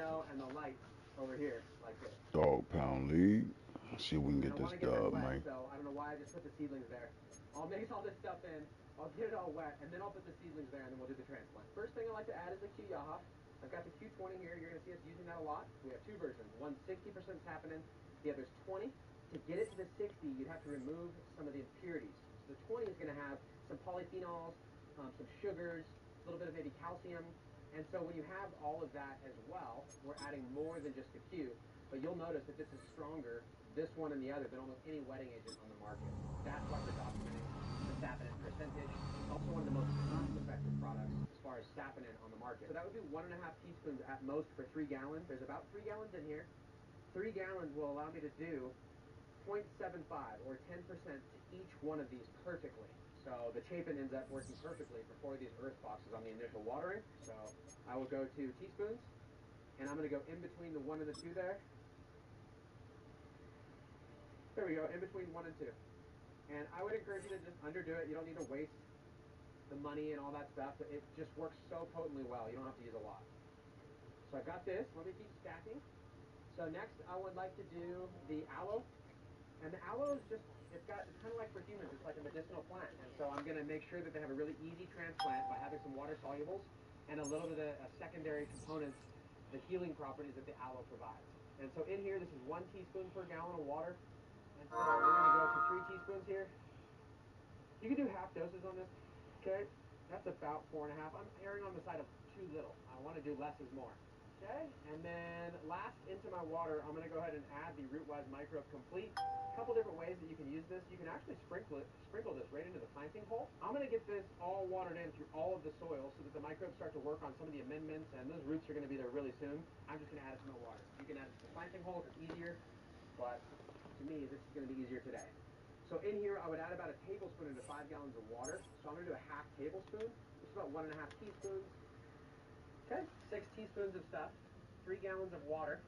and the light over here like this. Dawgpound lead. Let's see if we can get this dub, man. So I don't know why I just put the seedlings there. I'll mix all this stuff in. I'll get it all wet, and then I'll put the seedlings there, and then we'll do the transplant. First thing I like to add is the Q-Yaha. I've got the Q20 here. You're going to see us using that a lot. We have two versions. One's 60% saponin. The other's 20. To get it to the 60, you'd have to remove some of the impurities. So the 20 is going to have some polyphenols, some sugars, a little bit of maybe calcium. And so when you have all of that as well, we're adding more than just the Q. But you'll notice that this is stronger, this one and the other, than almost any wetting agent on the market. That's why we're documenting the saponin percentage. It's also one of the most cost-effective products as far as saponin on the market. So that would be 1.5 teaspoons at most for 3 gallons. There's about 3 gallons in here. 3 gallons will allow me to do 0.75 or 10% to each one of these perfectly. So the Chapin ends up working perfectly for 4 of these earth boxes on the initial watering. So I will go to teaspoons, and I'm going to go in between the 1 and the 2 there. There we go, in between 1 and 2. And I would encourage you to just underdo it. You don't need to waste the money and all that stuff. It just works so potently well. You don't have to use a lot. So I've got this. Let me keep stacking. So next, I would like to do the aloe. And the aloe is just, it's kind of like for humans, it's like a medicinal plant. And so I'm going to make sure that they have a really easy transplant by having some water solubles and a little bit of secondary components, the healing properties that the aloe provides. And so in here, this is 1 teaspoon per gallon of water. And so we're going to go to 3 teaspoons here. You can do half doses on this, okay? That's about 4.5. I'm erring on the side of too little. I want to do less is more. Okay, and then last into my water, I'm going to go ahead and add the Rootwise Microbe Complete. A couple different ways that you can use this. You can actually sprinkle this right into the planting hole. I'm going to get this all watered in through all of the soil so that the microbes start to work on some of the amendments, and those roots are going to be there really soon. I'm just going to add it to my water. You can add it to the planting hole if it's easier, but to me, this is going to be easier today. So in here, I would add about a tablespoon into 5 gallons of water. So I'm going to do a half tablespoon, which is about 1.5 teaspoons. Okay, 6 teaspoons of stuff, 3 gallons of water.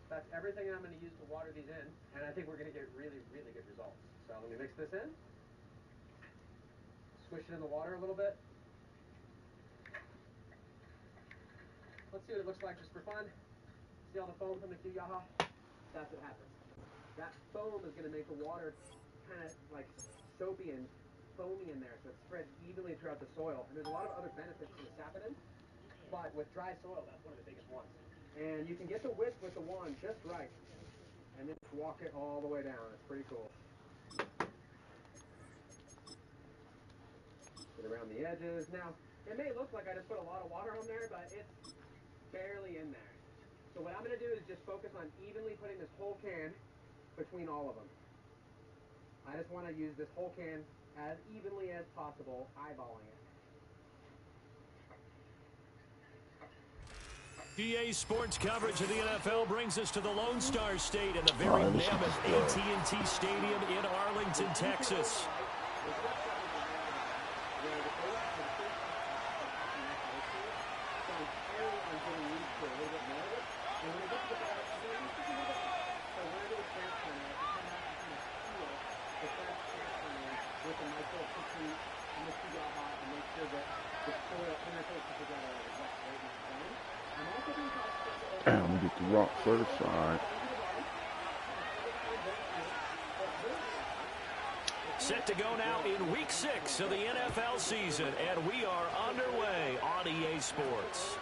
That's everything I'm going to use to water these in, and I think we're going to get really, really good results. So let me mix this in. Swish it in the water a little bit. Let's see what it looks like just for fun. See all the foam from the Q-Yaha? That's what happens. That foam is going to make the water kind of like soapy and foamy in there, so it spreads evenly throughout the soil. And there's a lot of other benefits to the saponin. But with dry soil, that's one of the biggest ones. And you can get the width with the wand just right. And then just walk it all the way down. It's pretty cool. Get around the edges. Now, it may look like I just put a lot of water on there, but it's barely in there. So what I'm going to do is just focus on evenly putting this whole can between all of them. I just want to use this whole can as evenly as possible, eyeballing it. EA Sports coverage of the NFL brings us to the Lone Star State and the very mammoth AT&T Stadium in Arlington, Texas. And we get the rock certified. Set to go now in week 6 of the NFL season, and we are underway on EA Sports.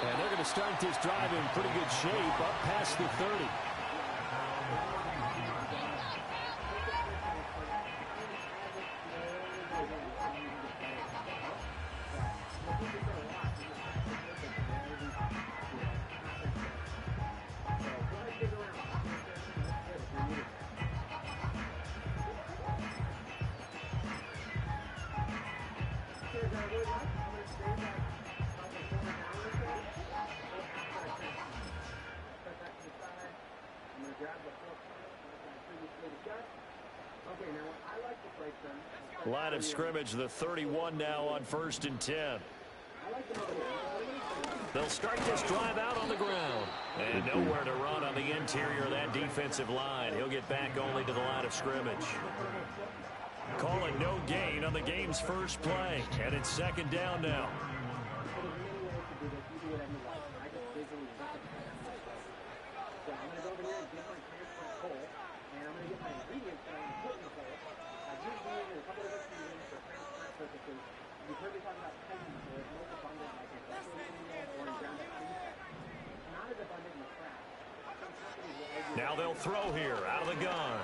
And they're going to start this drive in pretty good shape, up past the 30. Line of scrimmage, the 31 now on 1st and 10. They'll start this drive out on the ground. And nowhere to run on the interior of that defensive line. He'll get back only to the line of scrimmage. Calling no gain on the game's first play. And it's 2nd down now. do this, you do whatever you like. And I just visually look at the So I'm going to go over here and get my transplant hole, and I'm going to get my ingredients that I'm going to put in the hole. I've used these in a couple of different seasons for transplant purposes. You've heard me talk about Titan before. It's most abundant like in vegetable oil or in ground up seed. It's not as abundant in the craft. Now they'll throw here out of the gun.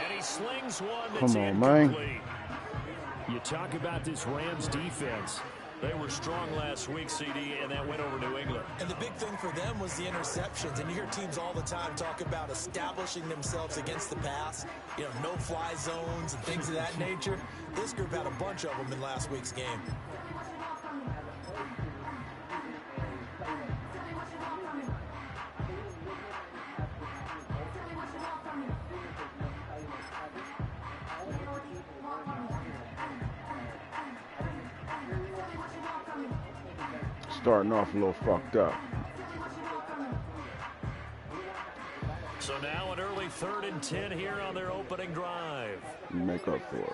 And he slings one that's Come on, incomplete. man. You talk about this Rams defense. They were strong last week, CD, and that went over New England. And the big thing for them was the interceptions. And you hear teams all the time talk about establishing themselves against the pass, you know, no-fly zones and things of that nature. This group had a bunch of them in last week's game. Starting off a little fucked up. So now an early 3rd and 10 here on their opening drive. Make up for it.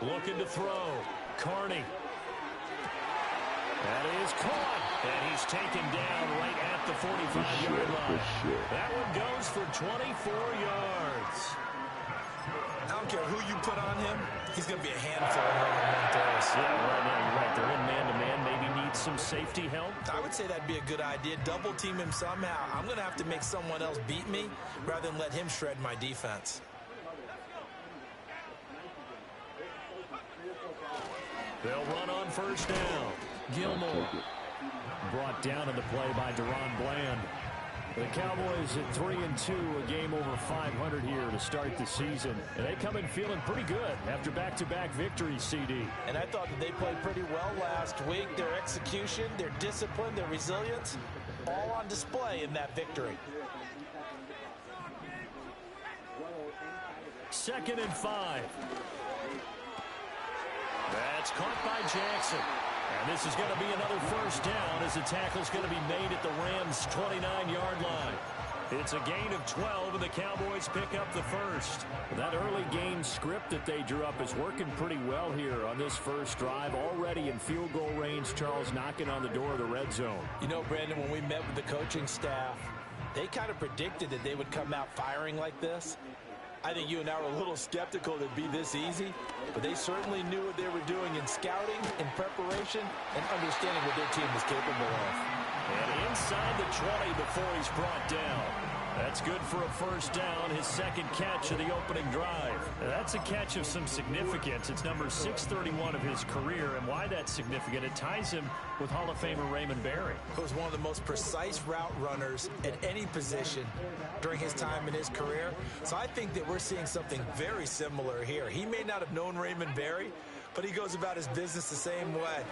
Looking to throw. Carney. That is caught. And he's taken down right at the 45-yard line. That one goes for 24 yards. I don't care who you put on him, he's going to be a handful of throws. Yeah, right now you're right. They're in man-to-man. Maybe need some safety help. I would say that'd be a good idea. Double team him somehow. I'm going to have to make someone else beat me rather than let him shred my defense. They'll run on first down. Gilmore brought down in the play by Deron Bland. The Cowboys at 3-2, a game over 500 here to start the season. And they come in feeling pretty good after back-to-back victories, CD. And I thought that they played pretty well last week. Their execution, their discipline, their resilience, all on display in that victory. 2nd and 5. That's caught by Jackson. And this is going to be another first down as the tackle's going to be made at the Rams' 29-yard line. It's a gain of 12, and the Cowboys pick up the first. That early game script that they drew up is working pretty well here on this first drive. Already in field goal range, Charles knocking on the door of the red zone. You know, Brandon, when we met with the coaching staff, they kind of predicted that they would come out firing like this. I think you and I were a little skeptical that it'd be this easy, but they certainly knew what they were doing in scouting, in preparation, and understanding what their team was capable of. And inside the 20 before he's brought down. That's good for a first down, his second catch of the opening drive. Now, that's a catch of some significance. It's number 631 of his career, and why that's significant, it ties him with Hall of Famer Raymond Berry. He was one of the most precise route runners at any position during his time in his career. So I think that we're seeing something very similar here. He may not have known Raymond Berry, but he goes about his business the same way.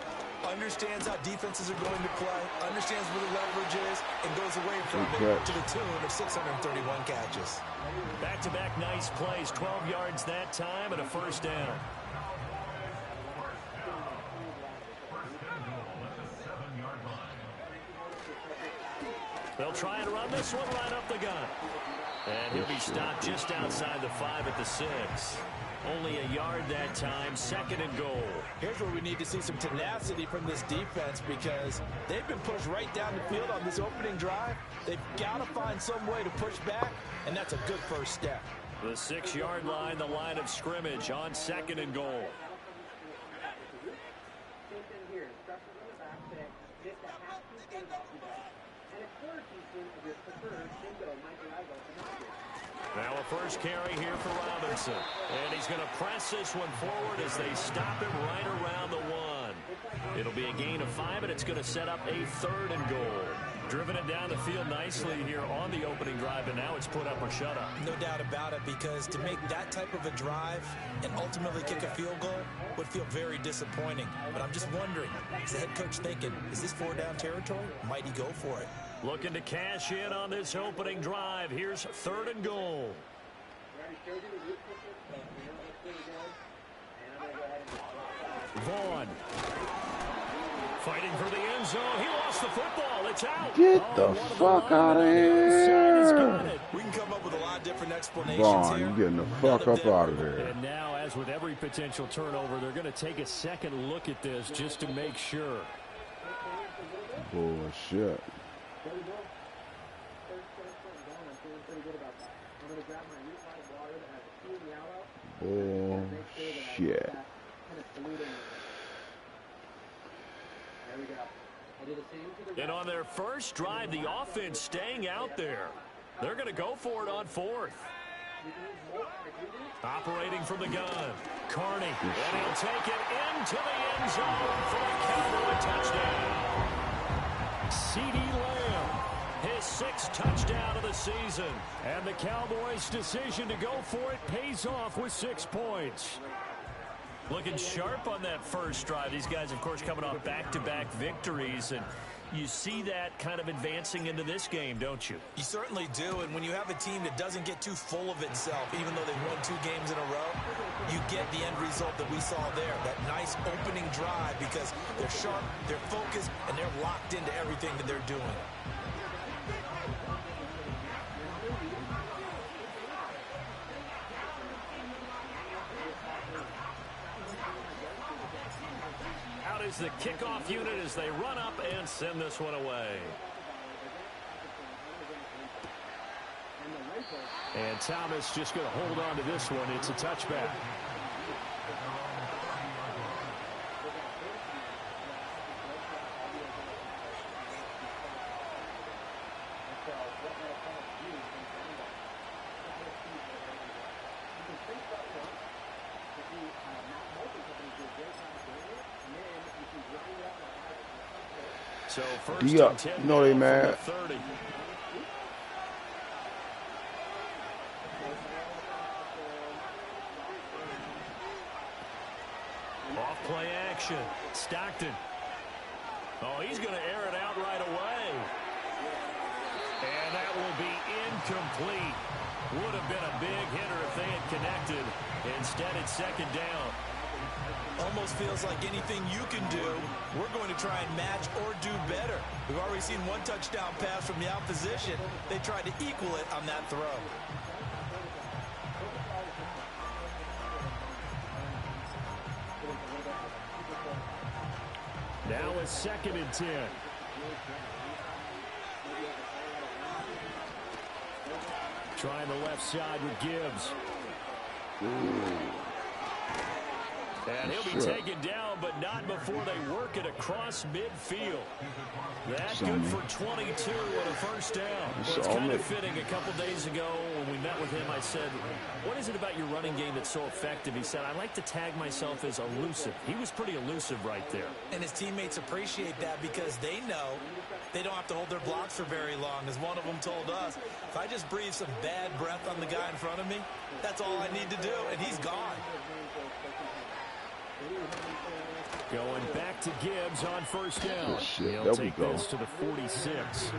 Understands how defenses are going to play, understands where the leverage is, and goes away from it to the tune of 631 catches. Back-to-back nice plays, 12 yards that time, and a first down. They'll try and run this one right up the gut. And he'll be stopped just outside the 5 at the 6. Only a yard that time, 2nd and goal. Here's where we need to see some tenacity from this defense because they've been pushed right down the field on this opening drive. They've got to find some way to push back, and that's a good first step. The 6-yard line, the line of scrimmage on 2nd and goal. Now a first carry here for Robinson. And he's going to press this one forward as they stop him right around the 1. It'll be a gain of 5, and it's going to set up a 3rd and goal. Driven it down the field nicely here on the opening drive, and now it's put up or shut up. No doubt about it, because to make that type of a drive and ultimately kick a field goal would feel very disappointing. But I'm just wondering, is the head coach thinking, is this 4-down territory? Might he go for it? Looking to cash in on this opening drive. Here's 3rd and goal. Vaughn. Fighting for the end zone. He lost the football. It's out. Get the fuck out of here. We can come up with a lot of different explanations Vaughn, here. you're getting the fuck up out of there. And now, as with every potential turnover, they're going to take a second look at this just to make sure. Bullshit. There we go. First going. I'm feeling pretty good about that. I'm going to grab my reclaimed water that has a key in the outlet. Bullshit. Kind of saluting. There we go. I did the same to the And on their first drive, the offense staying out there. They're going to go for it on fourth. Operating from the gun. Carney. And he'll take it into the end zone for a Cowboy touchdown. C.D. Lamb, his 6th touchdown of the season. And the Cowboys' decision to go for it pays off with 6 points. Looking sharp on that first drive. These guys, of course, coming off back-to-back victories. And you see that kind of advancing into this game, don't you? You certainly do, and when you have a team that doesn't get too full of itself, even though they've won 2 games in a row, you get the end result that we saw there, that nice opening drive, because they're sharp, they're focused, and they're locked into everything that they're doing. Is the kickoff unit as they run up and send this one away. And Thomas just going to hold on to this one. It's a touchback. So first and 10 you know they mad. 30. Off play action. Stockton. Oh, he's going to air it out right away. And that will be incomplete. Would have been a big hitter if they had connected. Instead, it's second down. Almost feels like anything you can do, we're going to try and match or do better. We've already seen 1 touchdown pass from the opposition. They tried to equal it on that throw. Now it's 2nd and 10. Trying the left side with Gibbs. And he'll be taken down, but not before they work it across midfield. That's good for 22 and a first down. Well, it's kind of fitting. A couple days ago when we met with him, I said, what is it about your running game that's so effective? He said, I like to tag myself as elusive. He was pretty elusive right there. And his teammates appreciate that because they know they don't have to hold their blocks for very long. As one of them told us, if I just breathe some bad breath on the guy in front of me, that's all I need to do, and he's gone. Going back to Gibbs on first down. He'll take this to the 46.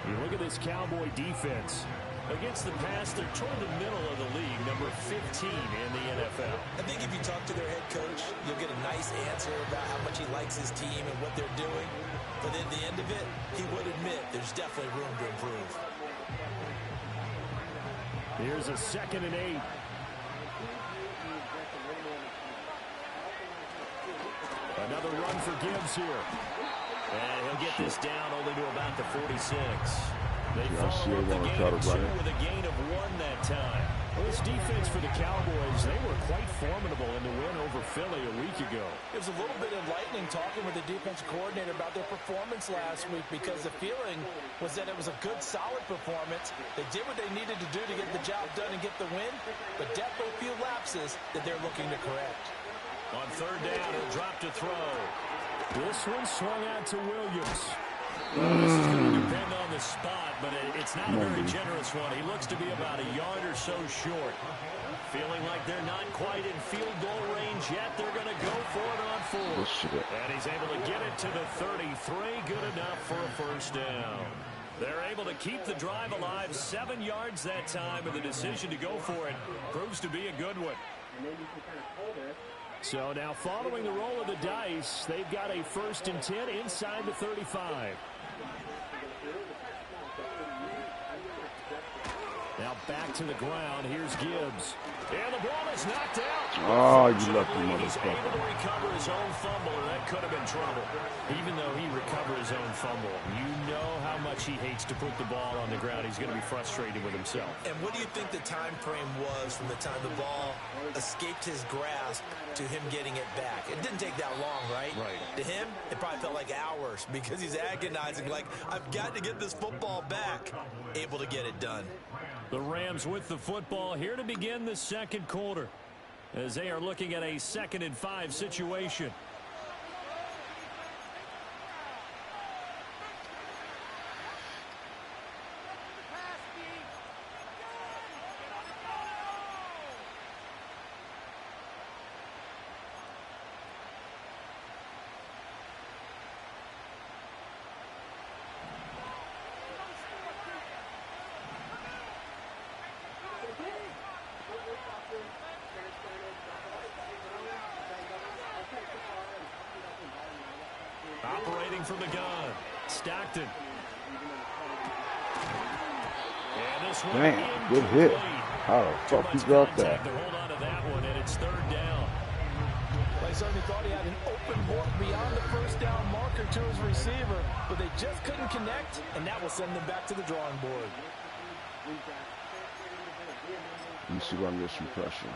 You look at this Cowboy defense. Against the pass, they're toward the middle of the league, number 15 in the NFL. I think if you talk to their head coach, you'll get a nice answer about how much he likes his team and what they're doing. But at the end of it, he would admit there's definitely room to improve. Here's a 2nd and 8. Another run for Gibbs here. And he'll get this down only to about the 46. They follow up the gain of 2 with a gain of 1 that time. Well, this defense for the Cowboys, they were quite formidable in the win over Philly a week ago. It was a little bit enlightening talking with the defensive coordinator about their performance last week because the feeling was that it was a good, solid performance. They did what they needed to do to get the job done and get the win, but definitely a few lapses that they're looking to correct. On 3rd down, he'll drop to throw. This one swung out to Williams. Well, this is going to depend on the spot, but it's not a very generous one. He looks to be about a yard or so short. Feeling like they're not quite in field goal range yet. They're going to go for it on 4th. And he's able to get it to the 33. Good enough for a first down. They're able to keep the drive alive. 7 yards that time, and the decision to go for it proves to be a good one. And then you can kind of hold it. So now following the roll of the dice, they've got a 1st and 10 inside the 35. Now back to the ground. Here's Gibbs. And the ball is knocked out. Oh, you lucky He's able motherfucker. to recover his own fumble, and that could have been trouble. Even though he recovered his own fumble, you know how much he hates to put the ball on the ground. He's going to be frustrated with himself. And what do you think the time frame was from the time the ball escaped his grasp to him getting it back? It didn't take that long, right? Right. To him, it probably felt like hours because he's agonizing, like, I've got to get this football back. Able to get it done. The Rams with the football here to begin the second quarter as they are looking at a 2nd and 5 situation. Operating from the gun, Stockton. And this one Damn, good hit. How the fuck he got that? To hold on to that one, and it's 3rd down. They certainly thought he had an open book beyond the first down marker to his receiver, but they just couldn't connect, and that will send them back to the drawing board. Let me see if I can get some pressure.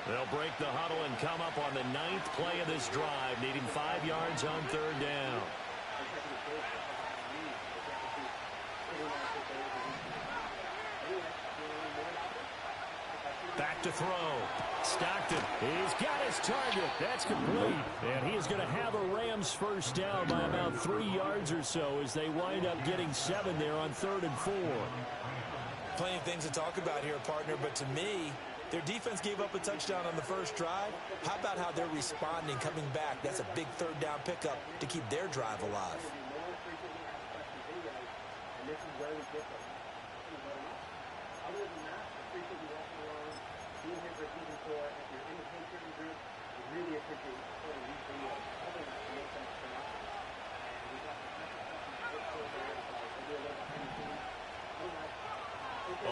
They'll break the huddle and come up on the 9th play of this drive, needing 5 yards on 3rd down. Back to throw. Stockton, he's got his target. That's complete. And he is going to have a Rams first down by about 3 yards or so as they wind up getting 7 there on 3rd and 4. Plenty of things to talk about here, partner, but to me, their defense gave up a touchdown on the first drive. How about how they're responding, coming back? That's a big 3rd down pickup to keep their drive alive.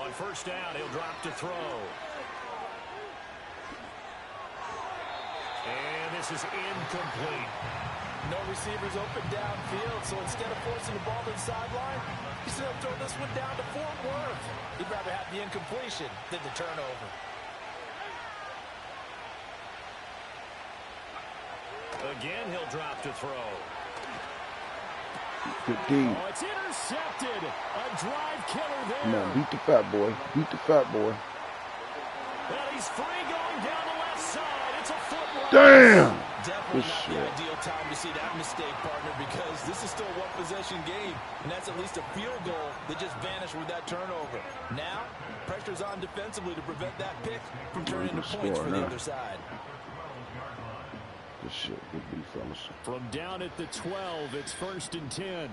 On first down, he'll drop to throw. And this is incomplete. No receivers open downfield, so instead of forcing the ball to the sideline, he's going to throw this one down to Fort Worth. He'd rather have the incompletion than the turnover. Again, he'll drop to throw. Good D. Oh, it's intercepted. A drive killer there. Come on, beat the fat boy. Beat the fat boy. Well, he's free going down the left side. It's a foot race. Damn! Definitely Good not shit. the ideal time to see that mistake, partner, because this is still a one-possession game, and that's at least a field goal that just vanished with that turnover. Now, pressure's on defensively to prevent that pick from turning into points for the other side. Good shit. Good beat, fellas. From down at the 12, it's 1st and 10.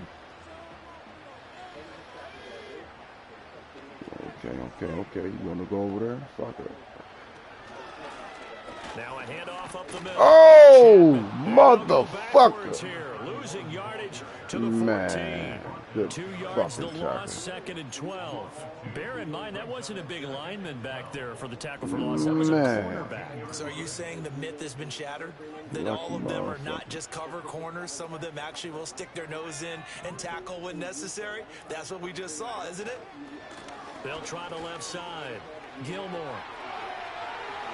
Okay. You want to go over there? Fuck it. Now a handoff up the middle. Oh, Chapman. motherfucker. Here, losing yardage to the 14. Man, good 2 yards the fucking loss, tackle. 2nd and 12. Bear in mind, that wasn't a big lineman back there for the tackle for loss. That was a Man. cornerback. So are you saying the myth has been shattered? That Lucky all of them are motherfucker. not just cover corners? Some of them actually will stick their nose in and tackle when necessary? That's what we just saw, isn't it? They'll try the left side. Gilmore.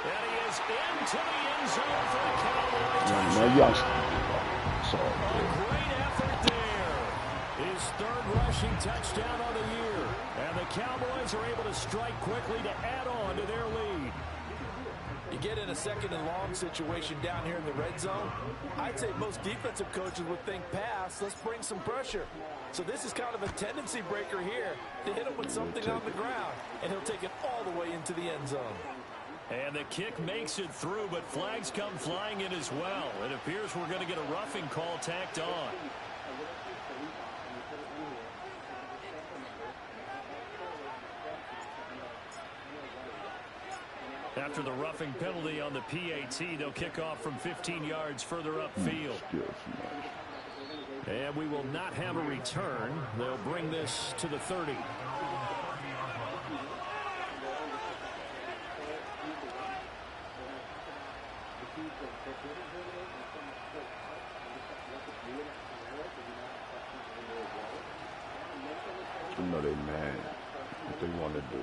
And he is into the end zone for the Cowboys. Man, youngster. Sorry, A boy. great effort there. His 3rd rushing touchdown of the year. And the Cowboys are able to strike quickly to add on to their lead. You get in a 2nd and long situation down here in the red zone, I'd say most defensive coaches would think pass, let's bring some pressure. So this is kind of a tendency breaker here to hit him with something on the ground, and he'll take it all the way into the end zone. And the kick makes it through, but flags come flying in as well. It appears we're going to get a roughing call tacked on. After the roughing penalty on the PAT, they'll kick off from 15 yards further upfield. And we will not have a return. They'll bring this to the 30. You know they mad. What they want to do.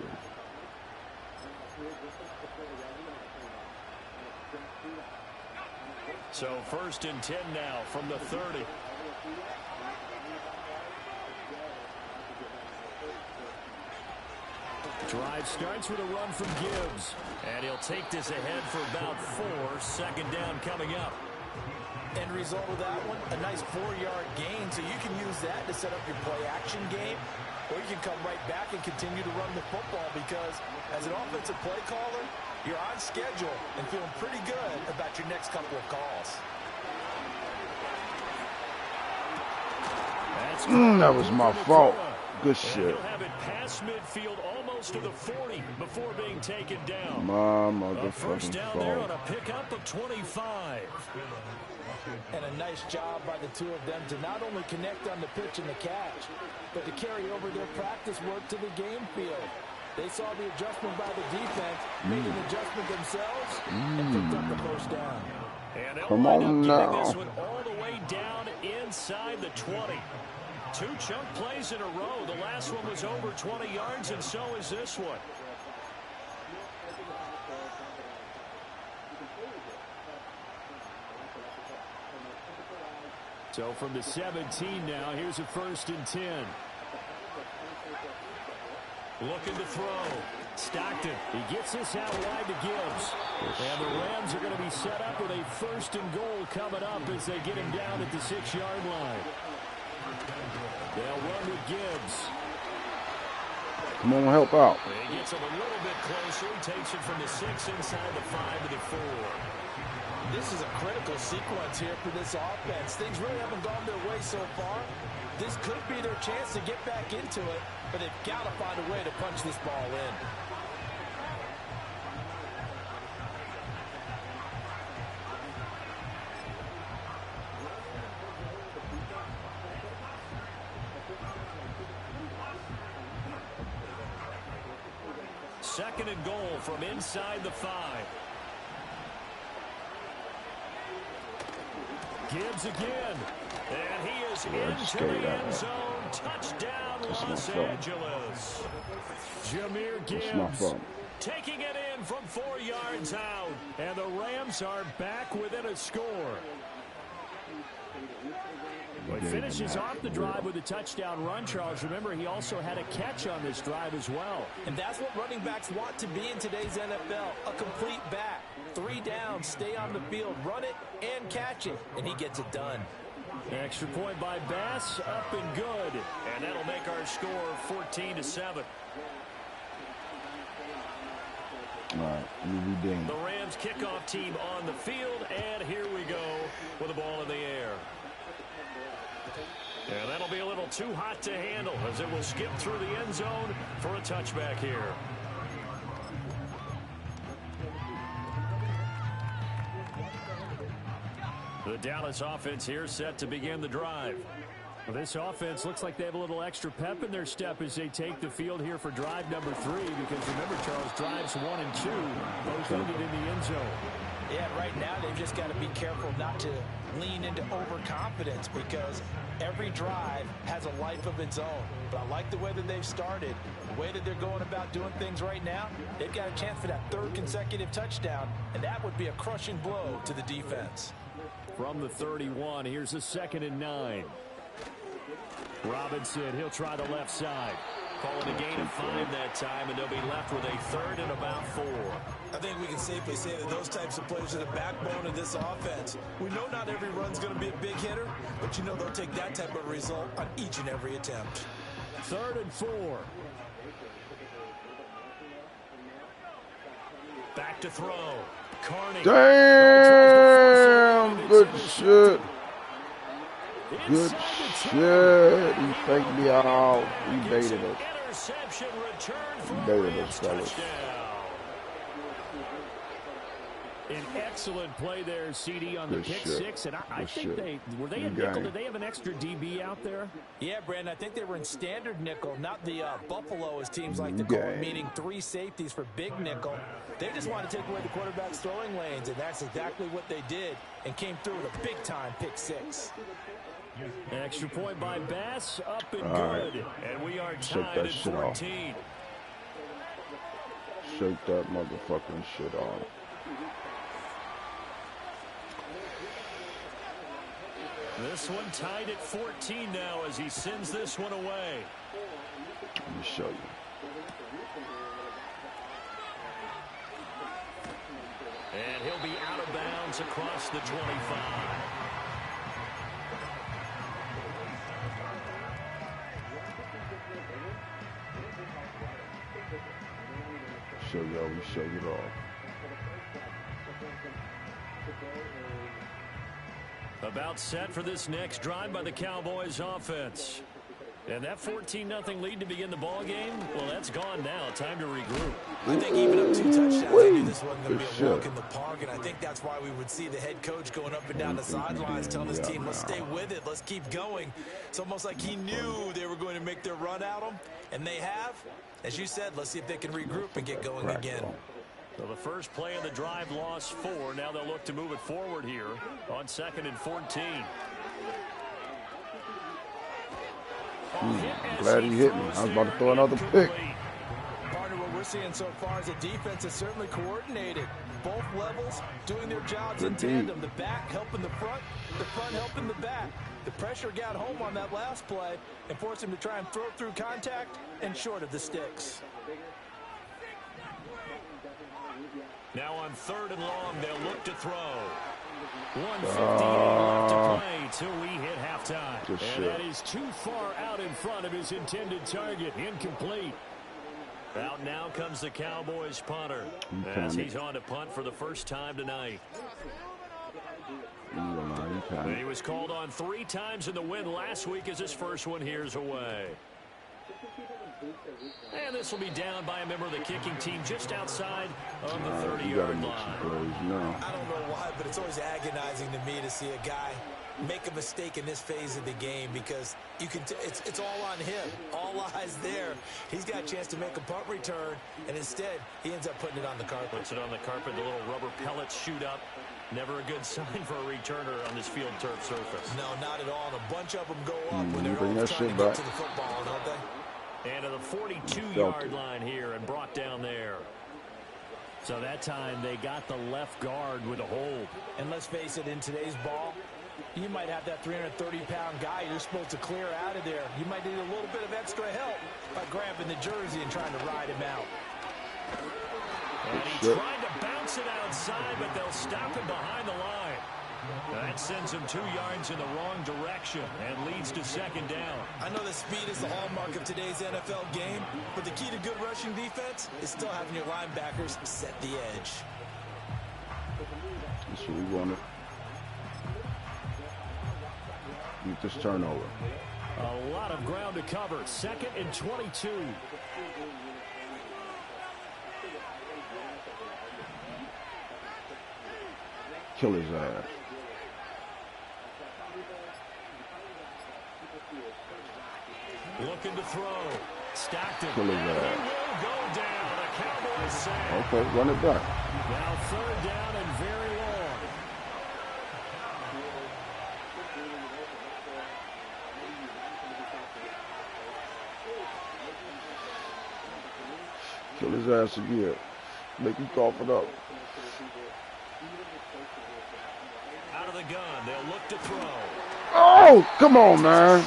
So 1st and 10 now from the 30. Drive starts with a run from Gibbs. And he'll take this ahead for about 4. 2nd down coming up. End result of that one, a nice 4-yard gain. So you can use that to set up your play-action game. Or you can come right back and continue to run the football because as an offensive play caller, you're on schedule and feeling pretty good about your next couple of calls. That was my fault. Good shit. He'll have it past midfield almost to the 40 before being taken down. My A first motherfucking down there on fault. a pickup of 25. And a nice job by the two of them to not only connect on the pitch and the catch, but to carry over their practice work to the game field. They saw the adjustment by the defense, made an adjustment themselves, and picked up the first down. And they'll Come wind on up getting now. this one all the way down inside the 20. 2 chunk plays in a row. The last one was over 20 yards, and so is this one. So from the 17 now, here's a 1st and 10. Looking to throw. Stockton, he gets this out wide to Gibbs. And the Rams are going to be set up with a 1st and goal coming up as they get him down at the 6-yard line. They'll run with Gibbs. Come on, help out. He gets him a little bit closer. Takes it from the 6 inside the 5 to the 4. This is a critical sequence here for this offense. Things really haven't gone their way so far. This could be their chance to get back into it, but they've got to find a way to punch this ball in. Second and goal from inside the 5. Gibbs again. And he is into the end zone. Touchdown, Los Angeles. Jameer Gibbs taking it in from 4 yards out. And the Rams are back within a score. He finishes off the drive with a touchdown run, Charles. Remember, he also had a catch on this drive as well. And that's what running backs want to be in today's NFL, a complete back. 3 downs, stay on the field, run it, and catch it. And he gets it done. Extra point by Bass, up and good. And that'll make our score 14-7. All right, redeem. The Rams kickoff team on the field, and here we go with the ball in the air. And that'll be a little too hot to handle as it will skip through the end zone for a touchback here. The Dallas offense here set to begin the drive. Well, this offense looks like they have a little extra pep in their step as they take the field here for drive number 3, because remember, Charles, drives 1 and 2 both ended in the end zone. Yeah, right now they've just got to be careful not to lean into overconfidence because every drive has a life of its own. But I like the way that they've started, the way that they're going about doing things right now. They've got a chance for that 3rd consecutive touchdown, and that would be a crushing blow to the defense. From the 31, here's a 2nd and 9. Robinson, he'll try the left side. Calling a gain of 5 that time, and they'll be left with a 3rd and about 4. I think we can safely say that those types of plays are the backbone of this offense. We know not every run's going to be a big hitter, but you know they'll take that type of result on each and every attempt. 3rd and 4. Back to throw. Carney. Damn, good shit. Good shit. He faked me out. He baited us. Interception return for He baited us, fellas. An excellent play there, CD, on the pick six. And I think were they a nickel? Did they have an extra DB out there? Yeah, Brandon, I think they were in standard nickel, not the Buffalo, as teams like to call it, meaning 3 safeties for big nickel. They just want to take away the quarterback's throwing lanes, and that's exactly what they did and came through with a big-time pick six. Extra point by Bass, up and good. And we are tied at 14. Shake that motherfucking shit off. This one tied at 14 now as he sends this one away. Let me show you. And he'll be out of bounds across the 25. Show y'all, we shake it off. About set for this next drive by the Cowboys offense. And that 14-0 lead to begin the ball game, well, that's gone now. Time to regroup. I think even up 2 touchdowns, I knew this wasn't going to be a walk in the park, and I think that's why we would see the head coach going up and down the sidelines telling his team, let's stay with it, let's keep going. It's almost like he knew they were going to make their run at him, and they have. As you said, let's see if they can regroup and get going again. So the first play of the drive lost 4. Now they'll look to move it forward here on 2nd and 14. Glad he hit me. I was about to throw another pick. Partner, what we're seeing so far is the defense is certainly coordinated. Both levels doing their jobs in tandem. The back helping the front helping the back. The pressure got home on that last play and forced him to try and throw through contact and short of the sticks. Now on 3rd and long, they'll look to throw. 1:58 left to play till we hit halftime. And that is too far out in front of his intended target. Incomplete. Out now comes the Cowboys punter as he's on to punt for the first time tonight. And he was called on 3 times in the win last week as his first one here's away. And this will be down by a member of the kicking team just outside of the 30-yard line. I don't know why, but it's always agonizing to me to see a guy make a mistake in this phase of the game because you can it's all on him. All eyes there. He's got a chance to make a punt return, and instead he ends up putting it on the carpet. Puts it on the carpet. The little rubber pellets shoot up. Never a good sign for a returner on this field turf surface. No, not at all. And a bunch of them go up when they're bring all that trying shit to back. get to the football, don't they? And to the 42-yard line here and brought down there. So that time they got the left guard with a hold. And let's face it, in today's ball, you might have that 330-pound guy you're supposed to clear out of there. You might need a little bit of extra help by grabbing the jersey and trying to ride him out. And he tried to bounce it outside, but they'll stop him behind the line. That sends him 2 yards in the wrong direction and leads to 2nd down. I know that speed is the hallmark of today's NFL game, but the key to good rushing defense is still having your linebackers set the edge. That's what we wanted. Get this turnover. A lot of ground to cover. 2nd and 22. Kill his ass. Looking to throw. Stockton. Kill his ass. He will go down. The Cowboys sack. Okay, run it back. Now 3rd down and very long. Kill his ass again. Make him cough it up. Out of the gun. They'll look to throw. Oh, come on, man.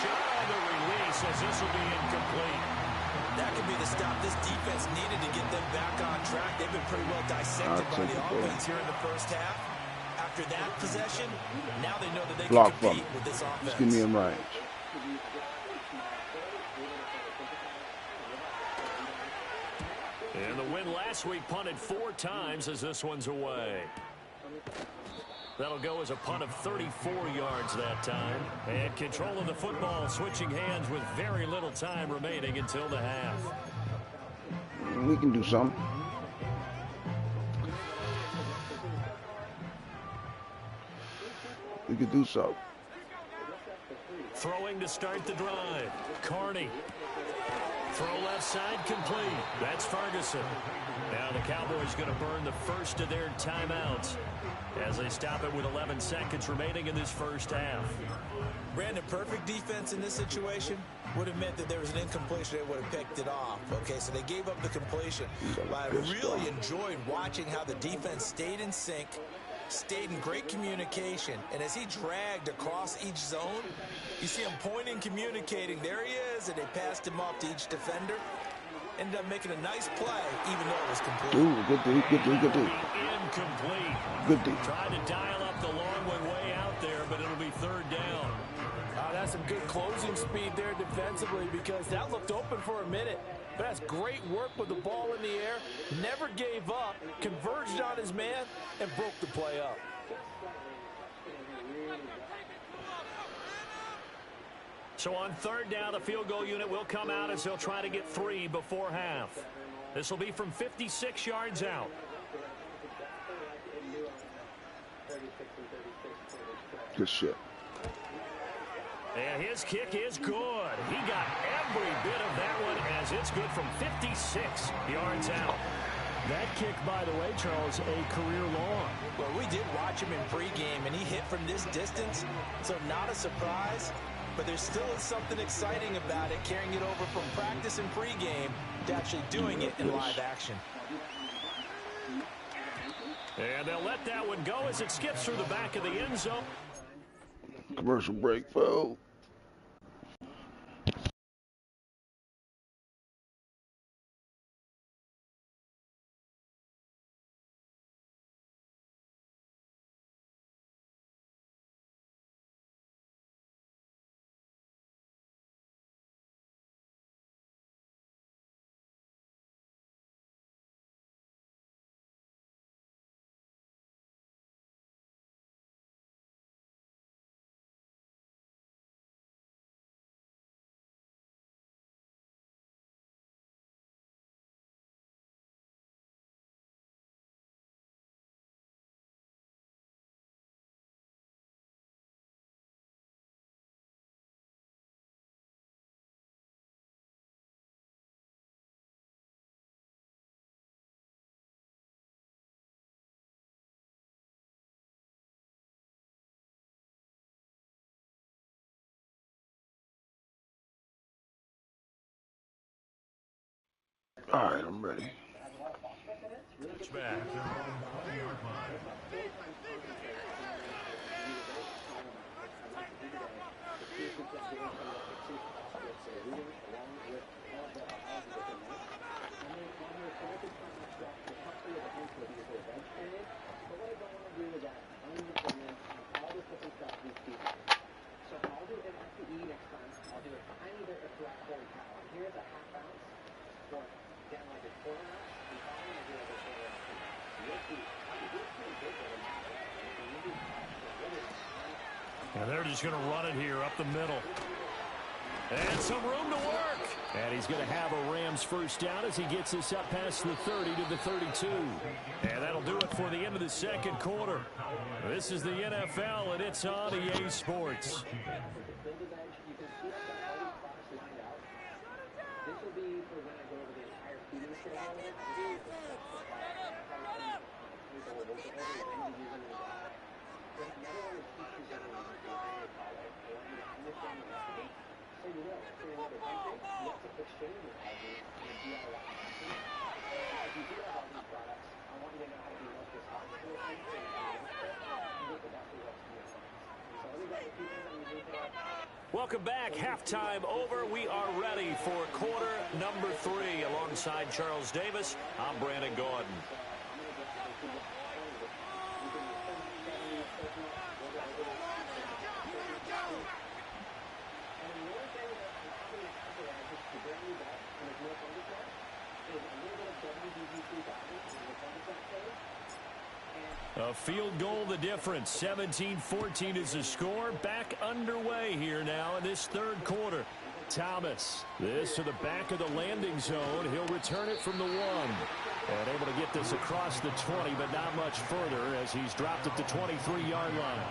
This will be incomplete. That could be the stop this defense needed to get them back on track. They've been pretty well dissected by the offense here in the first half. After that possession, now they know that they can compete with this offense. Just give me a range. And the win last week punted 4 times as this one's away. That'll go as a punt of 34 yards that time. And control of the football switching hands with very little time remaining until the half. We can do something. We could do something. Throwing to start the drive. Carney. Throw left side complete. That's Ferguson. Now the Cowboys going to burn the first of their timeouts as they stop it with 11 seconds remaining in this first half. Brandon, perfect defense in this situation would have meant that there was an incompletion. They would have picked it off. Okay, so they gave up the completion. But I really enjoyed watching how the defense stayed in sync, stayed in great communication, and as he dragged across each zone, you see him pointing, communicating. There he is, and they passed him off to each defender. Ended up making a nice play, even though it was complete. Ooh, good D, good D, good D. Incomplete. Good D. Tried to dial up the long one way out there, but it'll be third down. That's some good closing speed there defensively, because that looked open for a minute. But that's great work with the ball in the air. Never gave up, converged on his man, and broke the play up. So on third down, the field goal unit will come out as they'll try to get 3 before half. This will be from 56 yards out. Good shit. And his kick is good. He got every bit of that one as it's good from 56 yards out. That kick, by the way, Charles, a career long. Well, we did watch him in pregame, and he hit from this distance, so not a surprise. But there still is something exciting about it, carrying it over from practice and pregame to actually doing it in live action. And they'll let that one go as it skips through the back of the end zone. Commercial break, folks. All right, I'm ready. Back. And they're just going to run it here up the middle. And some room to work. And he's going to have a Rams first down as he gets this up past the 30 to the 32. And that'll do it for the end of the second quarter. This is the NFL, and it's on EA Sports. Welcome back. Halftime over. We are ready for quarter number 3. Alongside Charles Davis, I'm Brandon Gordon. A field goal the difference. 17-14 is the score. Back underway here now in this third quarter. Thomas, this to the back of the landing zone. He'll return it from the 1. And able to get this across the 20, but not much further as he's dropped at the 23-yard line.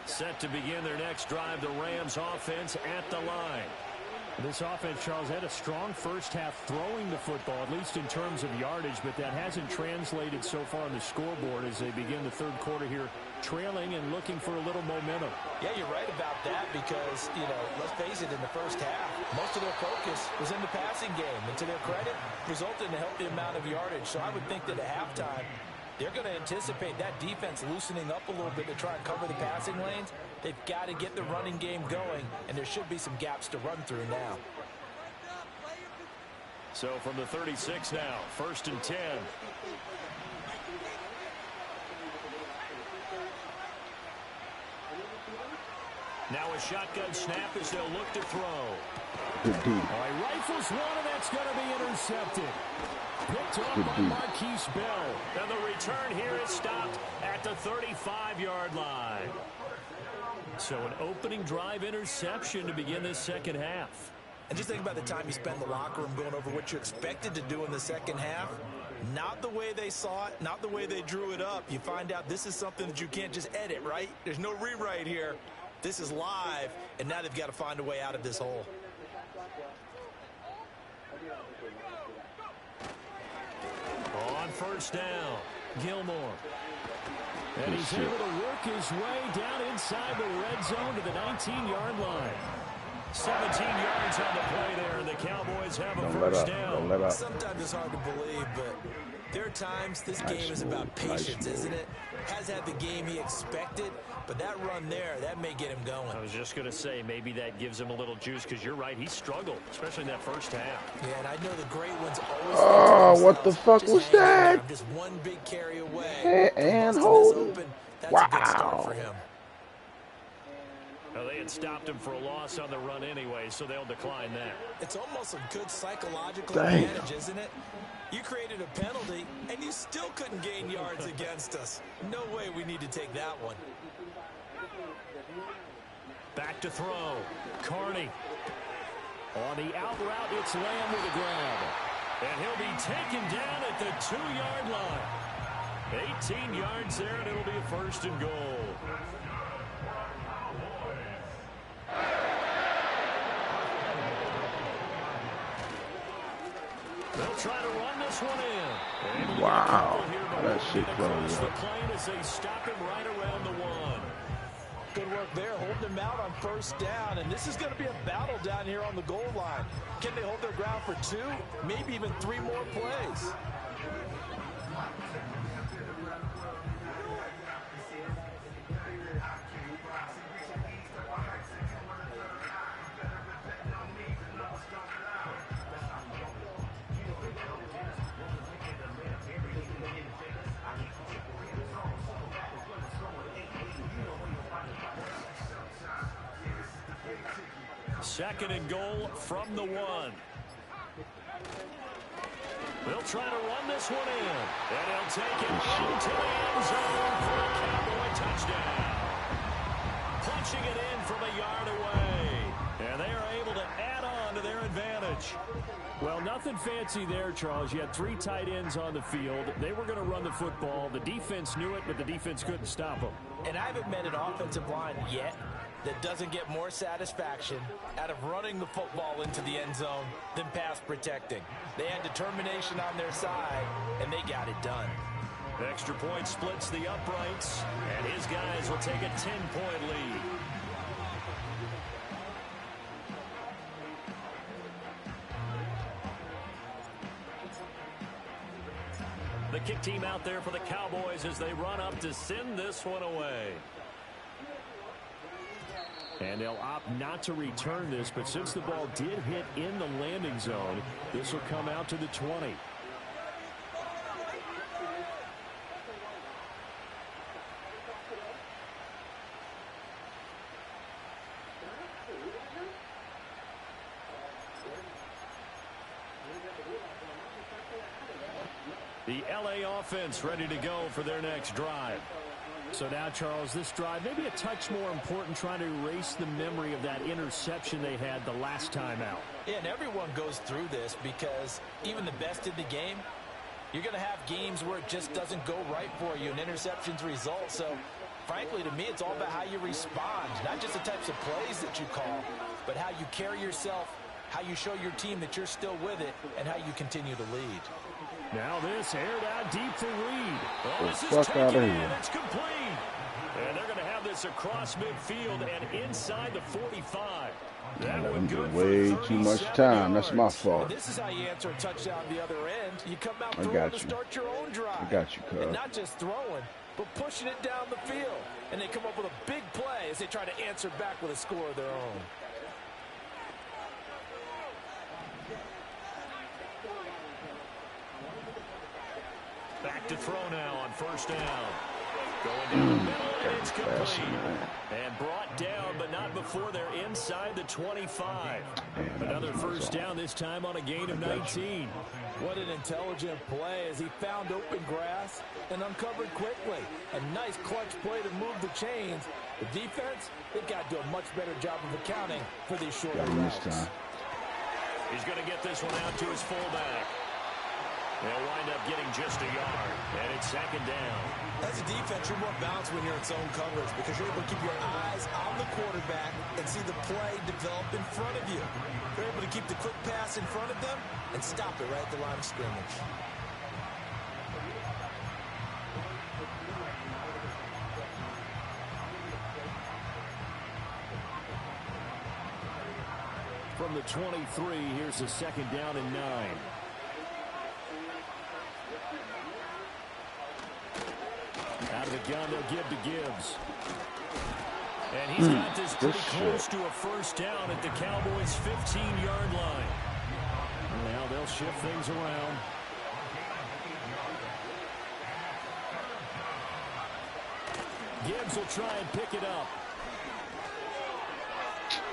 Set to begin their next drive, the Rams offense at the line. This offense, Charles, had a strong first half throwing the football, at least in terms of yardage, but that hasn't translated so far on the scoreboard as they begin the third quarter here, trailing and looking for a little momentum. Yeah, you're right about that because, let's face it, in the first half, most of their focus was in the passing game. And to their credit, resulted in a healthy amount of yardage. So I would think that at halftime, they're going to anticipate that defense loosening up a little bit to try and cover the passing lanes. They've got to get the running game going, and there should be some gaps to run through now. So from the 36 now, 1st and 10. Now a shotgun snap as they'll look to throw. He rifles one, and that's going to be intercepted. Picked up by Marquise Bell. And the return here is stopped at the 35-yard line. So an opening drive interception to begin this second half. And just think about the time you spend in the locker room going over what you expected to do in the second half. Not the way they saw it, not the way they drew it up. You find out this is something that you can't just edit, right? There's no rewrite here. This is live, and now they've got to find a way out of this hole. On first down, Gilmore. And he's able to work his way down inside the red zone to the 19-yard line. 17 yards on the play there, and the Cowboys have a first down. Sometimes it's hard to believe, but there are times this game is about patience, isn't it? Has had the game he expected, but that run there, that may get him going. I was just going to say, maybe that gives him a little juice, because you're right, he struggled, especially in that first half. Yeah, and I know the great ones always... Oh, what the fuck was that? I'm just one big carry away. And hold. That's a good start for him. Well, they had stopped him for a loss on the run anyway, so they'll decline that. It's almost a good psychological advantage, isn't it? You created a penalty, and you still couldn't gain yards against us. No way we need to take that one. Back to throw. Carney. On the out route, it's Lamb with a grab. And he'll be taken down at the 2-yard line. 18 yards there, and it'll be a 1st and goal. They'll try to run this one in. Wow. That shit across the plane as they stop him right around the 1. Good work there, holding him out on first down. And this is going to be a battle down here on the goal line. Can they hold their ground for 2, maybe even 3 more plays? Second and goal from the 1. They'll try to run this one in. And he'll take it into the end zone for a Cowboy touchdown. Punching it in from a yard away. And they are able to add on to their advantage. Well, nothing fancy there, Charles. You had 3 tight ends on the field. They were going to run the football. The defense knew it, but the defense couldn't stop them. And I haven't met an offensive line yet that doesn't get more satisfaction out of running the football into the end zone than pass protecting. They had determination on their side, and they got it done. Extra point splits the uprights, and his guys will take a 10-point lead. The kick team out there for the Cowboys as they run up to send this one away. And they'll opt not to return this, but since the ball did hit in the landing zone, this will come out to the 20. The LA offense ready to go for their next drive. So now, Charles, this drive maybe a touch more important, trying to erase the memory of that interception they had the last time out. Yeah, and everyone goes through this because even the best in the game, you're going to have games where it just doesn't go right for you and interceptions result. So frankly, to me, it's all about how you respond, not just the types of plays that you call, but how you carry yourself, how you show your team that you're still with it, and how you continue to lead. Now this aired out deep for Reed. Oh, This is fuck out of taken in. here. It's complete. And they're going to have this across midfield and inside the 45. That Let him one get good way for too much 37 time. That's my yards. fault. This is how you answer a touchdown the other end. You come out I throwing got to you. start your own drive. I got you, cuz. And not just throwing, but pushing it down the field. And they come up with a big play as they try to answer back with a score of their own. Back to throw now on first down. Going down the middle, and it's complete. And brought down, but not before they're inside the 25. Another first down, this time on a gain of 19. What an intelligent play as he found open grass and uncovered quickly. A nice clutch play to move the chains. The defense, they got to do a much better job of accounting for these short routes. He's going to get this one out to his fullback. They'll wind up getting just a yard, and it's second down. As a defense, you're more balanced when you're in zone coverage because you're able to keep your eyes on the quarterback and see the play develop in front of you. You're able to keep the quick pass in front of them and stop it right at the line of scrimmage. From the 23, here's the second down and 9. Out of the gun, they'll give to Gibbs. And he's got this pretty close to a first down at the Cowboys' 15-yard line. Now they'll shift things around. Gibbs will try and pick it up.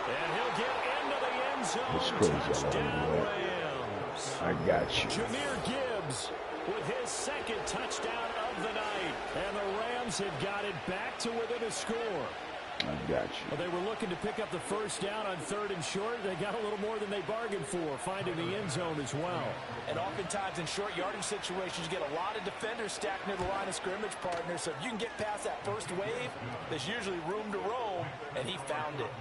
And he'll get into the end zone. Touchdown, Rams. I got you. Jahmyr Gibbs with his second touchdown of the night. And the Rams have got it back to within a score. I got you. Well, they were looking to pick up the first down on 3rd and short. They got a little more than they bargained for, finding the end zone as well. And oftentimes in short yardage situations, you get a lot of defenders stacked near the line of scrimmage, partners. So if you can get past that first wave, there's usually room to roam, and he found it.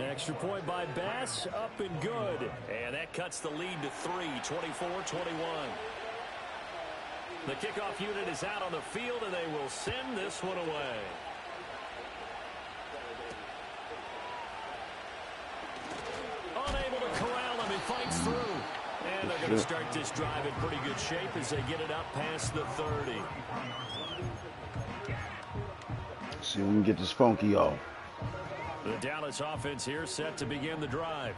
Extra point by Bass, up and good. And that cuts the lead to 3, 24-21. The kickoff unit is out on the field, and they will send this one away. Unable to corral him. He fights through. And they're going to start this drive in pretty good shape as they get it up past the 30. See if we can get this funky off. The Dallas offense here set to begin the drive.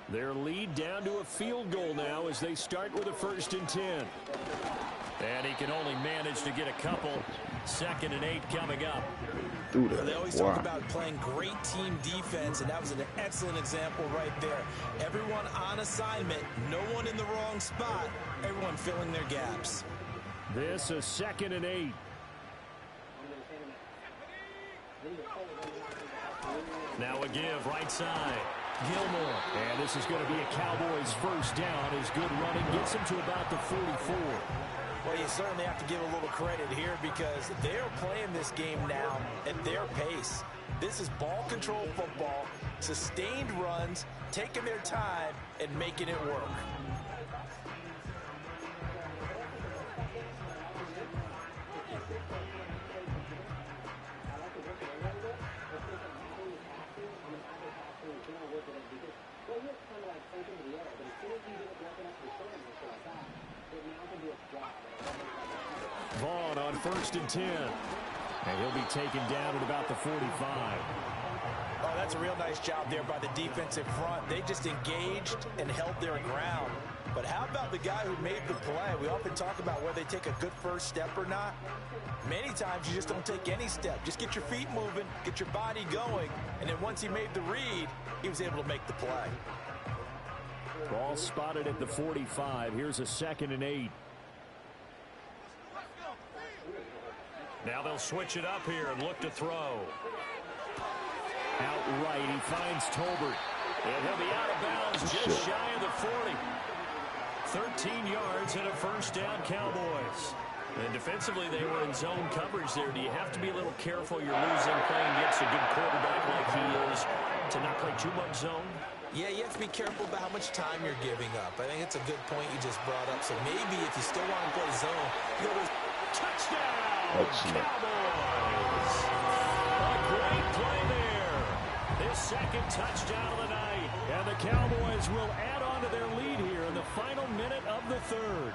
Their lead down to a field goal now as they start with a 1st and 10. And he can only manage to get a couple. 2nd and 8 coming up. They always talk about playing great team defense, and that was an excellent example right there. Everyone on assignment, no one in the wrong spot, everyone filling their gaps. This is 2nd and 8. Now a give right side. Gilmore. And this is going to be a Cowboys first down as good running gets him to about the 44. Well, you certainly have to give a little credit here because they're playing this game now at their pace. This is ball control football, sustained runs, taking their time and making it work. Vaughn on 1st and 10. And he'll be taken down at about the 45. Oh, that's a real nice job there by the defensive front. They just engaged and held their ground. But how about the guy who made the play? We often talk about whether they take a good first step or not. Many times you just don't take any step. Just get your feet moving, get your body going, and then once he made the read, he was able to make the play. Ball spotted at the 45. Here's a 2nd and 8. Now they'll switch it up here and look to throw. Outright, he finds Tolbert. And he'll be out of bounds just shy of the 40. 13 yards and a first down, Cowboys. And defensively, they were in zone coverage there. Do you have to be a little careful you're losing playing against a good quarterback like he is to not play too much zone? Yeah, you have to be careful about how much time you're giving up. I think it's a good point you just brought up. So maybe if you still want to play zone, you go to touchdown, Excellent. Cowboys. A great play there. His second touchdown of the night. And the Cowboys will add on to their lead here in the final minute of the third.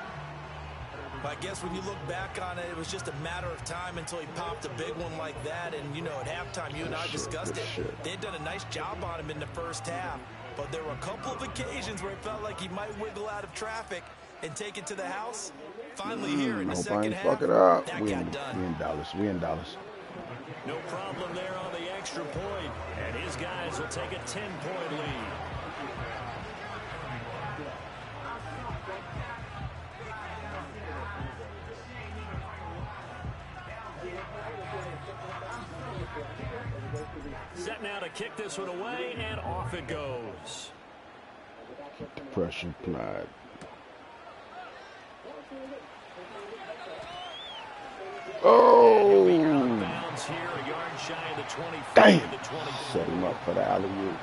I guess when you look back on it, it was just a matter of time until he popped a big one like that. And, you know, at halftime, you and I discussed it. They had done a nice job on him in the first half. But there were a couple of occasions where it felt like he might wiggle out of traffic and take it to the house. Finally here in the second half, fuck it up. that We got in done. Dallas. We in Dallas. No problem there on the extra point. And his guys will take a 10-point lead. Set now to kick this one away, and off it goes. Pressure applied. Oh! Bounds here, a yard shy of the 25. Damn! The 24. Set him up for the alley-oop.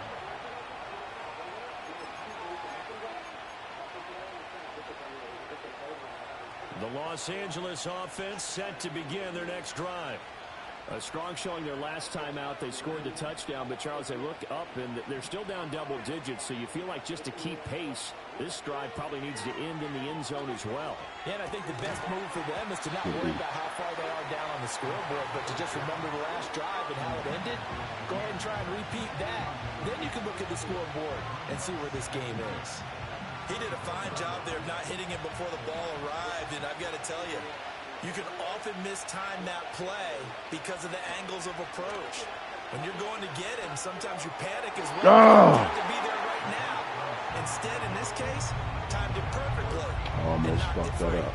The Los Angeles offense set to begin their next drive. A strong showing their last time out. They scored the touchdown, but, Charles, they look up, and they're still down double digits, so you feel like just to keep pace, this drive probably needs to end in the end zone as well. Yeah, and I think the best move for them is to not worry about how far they are down on the scoreboard, but to just remember the last drive and how it ended. Go ahead and try and repeat that. Then you can look at the scoreboard and see where this game is. He did a fine job there of not hitting him before the ball arrived. And I've got to tell you, you can often mistime that play because of the angles of approach. When you're going to get him, sometimes you panic as well. You have to be there right now. Instead, in this case, timed it perfectly. Almost fucked that up.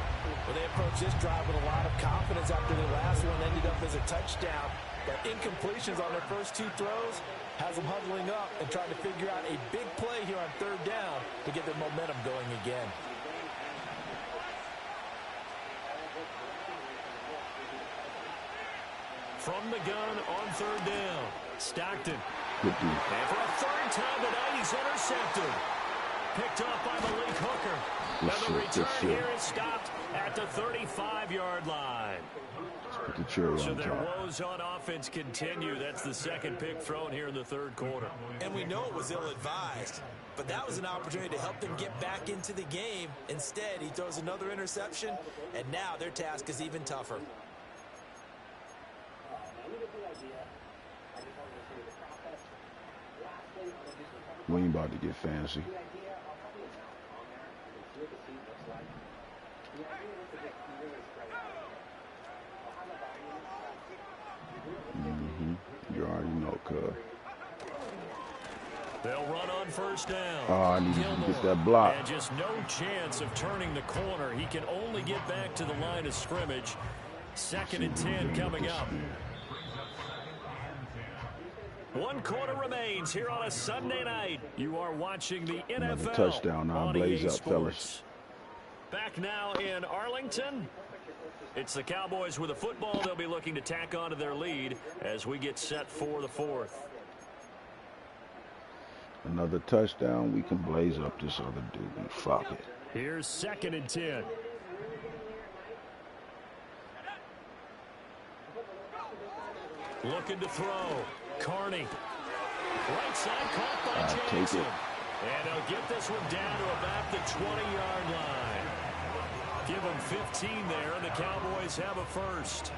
Well, they approached this drive with a lot of confidence after the last one ended up as a touchdown. But incompletions on their first two throws has them huddling up and trying to figure out a big play here on third down to get their momentum going again. From the gun on third down, Stockton. Good deal. And for a third time tonight, he's intercepted. Picked up by Malik Hooker. Now the return here is stopped at the 35-yard line. Put the cherry So on their top. woes on offense continue. That's the second pick thrown here in the third quarter. And we know it was ill-advised, but that was an opportunity to help them get back into the game. Instead, he throws another interception, and now their task is even tougher. We ain't about to get fancy. You already know, cuz. They'll run on first down. Oh, I need to get that block. And just no chance of turning the corner. He can only get back to the line of scrimmage. Second and 10 coming up. 1 quarter remains here on a Sunday night. You are watching the Another NFL touchdown now. on Blaze EA up, fellas. Sports. Back now in Arlington. It's the Cowboys with a football. They'll be looking to tack onto their lead as we get set for the fourth. Another touchdown. We can blaze up this other dude. Fuck it. Here's second and 10. Looking to throw. Carney. Right side caught by Jackson. Take it. And they'll get this one down to about the 20-yard line. Give them 15 there, and the Cowboys have a first.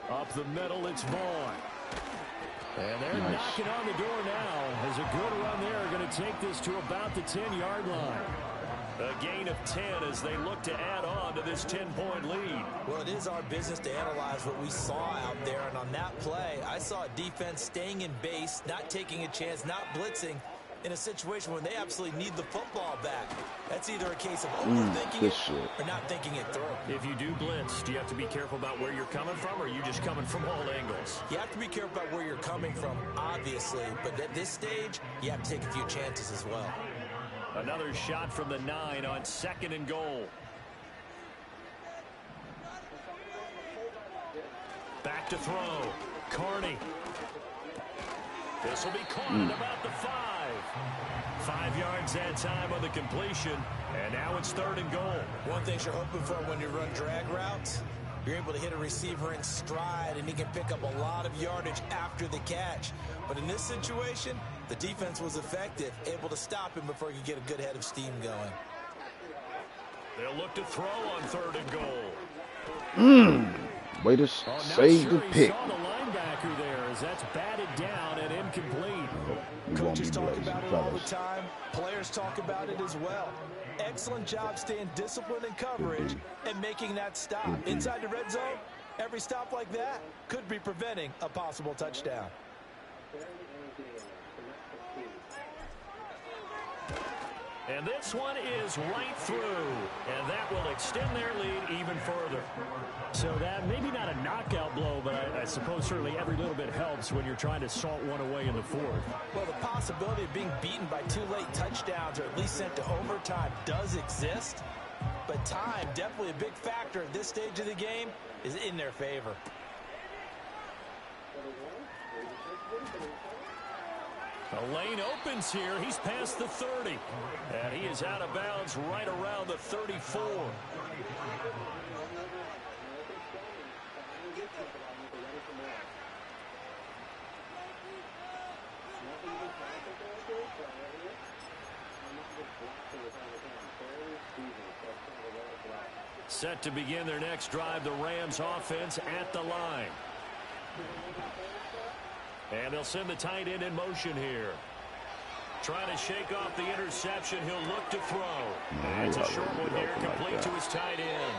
Up the middle, it's Vaughn. And they're knocking on the door now as a good run there. Going to take this to about the 10-yard line. A gain of 10 as they look to add on to this 10-point lead. Well, it is our business to analyze what we saw out there. And on that play, I saw a defense staying in base, not taking a chance, not blitzing, in a situation when they absolutely need the football back. That's either a case of overthinking it or not thinking it through. If you do blitz, do you have to be careful about where you're coming from, or are you just coming from all angles? You have to be careful about where you're coming from, obviously, but at this stage, you have to take a few chances as well. Another shot from the 9 on 2nd and goal. Back to throw. Carney. This will be caught at about the 5. 5 yards that time on the completion, and now it's 3rd and goal. One thing you're hoping for when you run drag routes, you're able to hit a receiver in stride, and he can pick up a lot of yardage after the catch. But in this situation, the defense was effective, able to stop him before he could get a good head of steam going. They'll look to throw on 3rd and goal. Way to save the pick. Saw the linebacker there as that's batted down and incomplete. Coaches talk about it all the time. Players talk about it as well. Excellent job staying disciplined in coverage and making that stop. Inside the red zone, every stop like that could be preventing a possible touchdown. And this one is right through, and that will extend their lead even further. So that maybe not a knockout blow, but I suppose certainly every little bit helps when you're trying to salt one away in the 4th. Well, the possibility of being beaten by 2 late touchdowns or at least sent to overtime does exist, but time, definitely a big factor at this stage of the game, is in their favor. The lane opens here. He's past the 30. And he is out of bounds right around the 34. Set to begin their next drive, the Rams offense at the line. And they'll send the tight end in motion here. Trying to shake off the interception. He'll look to throw. And it's a short one here, complete to his tight end.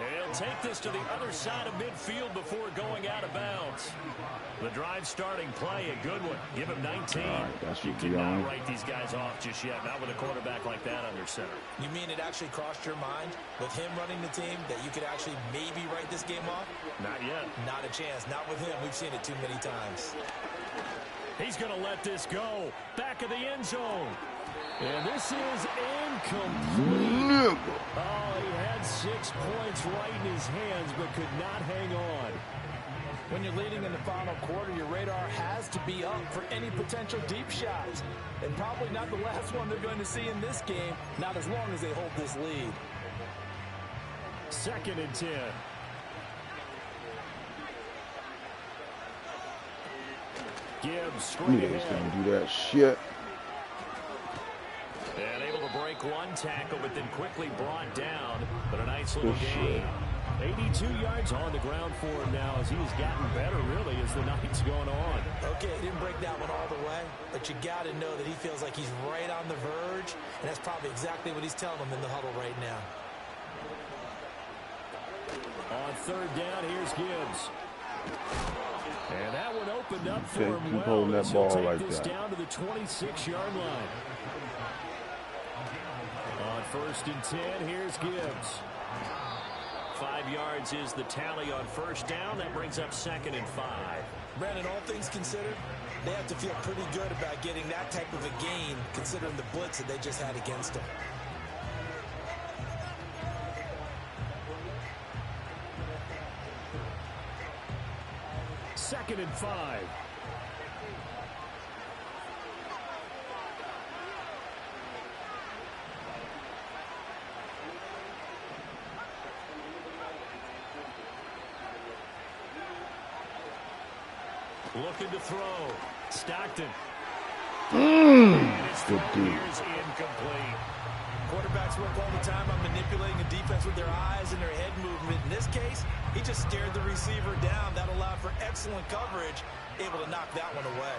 And he'll take this to the other side of midfield before going out of bounds. The drive starting play, a good one. Give him 19. You cannot write these guys off just yet, not with a quarterback like that under center. You mean it actually crossed your mind with him running the team that you could actually maybe write this game off? Not yet. Not a chance. Not with him. We've seen it too many times. He's going to let this go. Back of the end zone. And this is incomplete. Oh, he had 6 points right in his hands, but could not hang on. When you're leading in the final quarter, your radar has to be up for any potential deep shots. And probably not the last one they're going to see in this game, not as long as they hold this lead. 2nd and 10. Gibbs straight ahead. Gonna do that shit. And able to break one tackle, but then quickly brought down. But a nice little gain. 82 yards on the ground for him now as he's gotten better, really, as the night's going on. Okay, he didn't break that one all the way, but you got to know that he feels like he's right on the verge, and that's probably exactly what he's telling them in the huddle right now. On 3rd down, here's Gibbs. And that one opened up for him Keep well. holding that ball He'll take like this that. down to the 26-yard line. On 1st and 10, here's Gibbs. 5 yards is the tally on 1st down. That brings up 2nd and 5. Brandon, all things considered, they have to feel pretty good about getting that type of a gain, considering the blitz that they just had against them. Second and 5. Looking to throw. Stockton. Good dude. Here's incomplete. Quarterbacks work all the time on manipulating a defense with their eyes and their head movement. In this case, he just stared the receiver down. That allowed for excellent coverage, able to knock that one away.